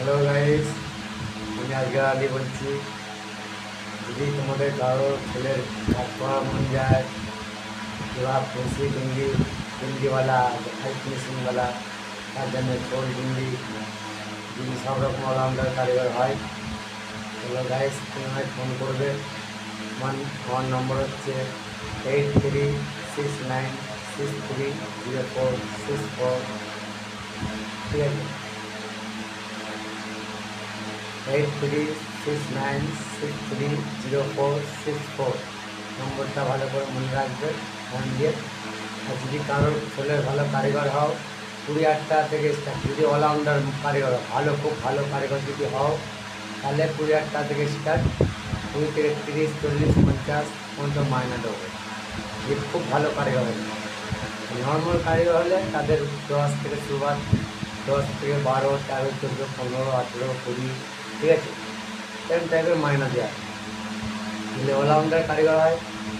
Hello guys, আমি আজগার আলী বলছি। যদি তোমাদের কারো ছেলের কাজ করা মন যায় কিংবা ফেন্সি লুঙ্গিওয়ালা, হাই ফিনিশিংওয়ালা, তার জন্য চোল লুঙ্গি যদি সব রকম অলরাউন্ডার কারিগর হয়, তাহলে গাইস তুমি আমায় ফোন করবে। আমার নম্বর হচ্ছে 8369630464। ঠিক আছে, 8369630464 নম্বরটা ভালো করে মনে রাখবে, ফোন দিয়ে। আর যদি কারোর ছেলের ভালো কারিগর হও, 20,000 থেকে স্টার্ট। যদি অলরাউন্ডার কারিগর ভালো, খুব ভালো কারিগর যদি হও, তাহলে 20,000 থেকে স্টার্ট। 20 থেকে 30, 40, 50 পর্যন্ত মাইনে দেবো। যদি খুব ভালো কারিগর হলে, নর্মাল কারিগর হলে তাদের 10 থেকে শুরুয়াত, 10 থেকে 12, 13, 14, 15, 18, 20। ঠিক আছে, সেম টাইপের মাইনা দেওয়া। যদি অলরাউন্ডার কারিগর হয়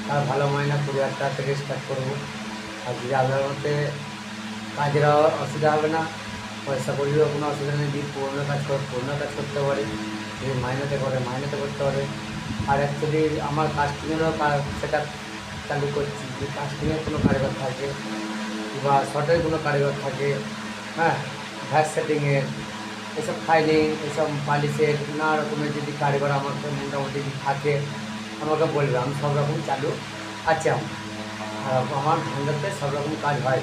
তার ভালো মাইনা 20,000 থেকে স্টার্ট করবো। আর যদি আপনার মধ্যে কাজের অসুবিধা হবে না, পয়সা করিও কোনো অসুবিধা নেই। যদি পুরোনো কাজ করতে পারে, যদি মাইনেতে করে মাইনেতে করতে পারে। আর অ্যাকচুয়ালি আমার কাস্টিংয়েরও সেটা চালু করছি। যদি কাস্টিংয়ের কোনো কারিগর থাকে বা শর্টের কোনো কারিগর থাকে, হ্যাঁ, ভ্যাস সেটিংয়ের, এসব ফাইলিং, এসব পালিশের, নানা রকমের যদি কারিগর আমার মোটামুটি থাকে, আমাকে বলবে। আমি সব রকম চালু আছে আর আমার ভান্ডারতে সব রকম কাজ হয়।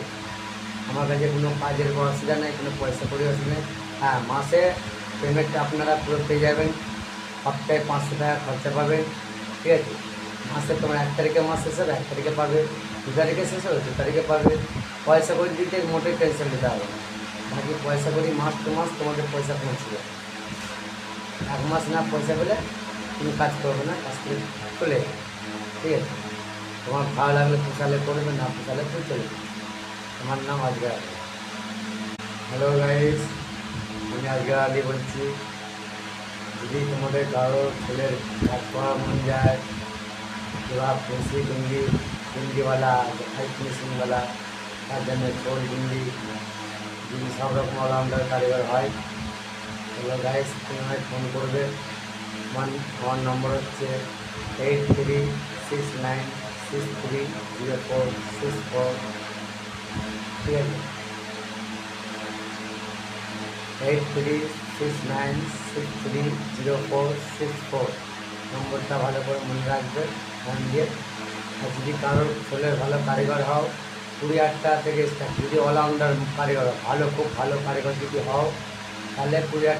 আমার কাছে কোনো কাজের কোনো অসুবিধা নেই, কোনো পয়সা করি অসুবিধা নেই। হ্যাঁ, মাসে পেমেন্টটা আপনারা পুরো পেয়ে যাবেন। সপ্তাহে 500 টাকা খরচা পাবেন। ঠিক আছে, মাসে তোমার 1 তারিখে মাস শেষ হবে, 1 তারিখে পাবে। 2 তারিখে শেষ হবে, 2 তারিখে পাবে। পয়সা করে দিতে মোটেই টেনশন নিতে হবে না। বাকি পয়সা করি মাস টু মাস তোমাদের পয়সা পৌঁছে যাবে। 1 মাস না পয়সা পেলে তুমি কাজ করবে না, কাজ করে চলে যাবে। ঠিক আছে, তোমার ভালো লাগলে পোষালে করবে, না পোষালে তো চলে যাবে। আমার নাম আজগার আলী। হ্যালো গাইস, আমি আজগার আলী বলছি। যদি তোমাদের কারো ছেলের কাজ করা মন যায় কিংবা ফেন্সি লুঙ্গিওয়ালা, হাই ফিনিশিংওয়ালা, তার জন্য চোল লুঙ্গি যদি সব রকম অলরাউন্ডার কারিগর হয়, তাহলে গাইস তুমি আমায় ফোন করবে। আমার নম্বর হচ্ছে 8369630464। ঠিক আছে, 8369630464 নম্বরটা ভালো করে মনে রাখবে, ফোন দিয়ে। আর যদি কারোর ছেলের ভালো কারিগর হও, 20,000 থেকে স্টার্ট। যদি অলরাউন্ডার কারিগর ভালো, খুব ভালো কারিগর যদি হও, তাহলে 20,000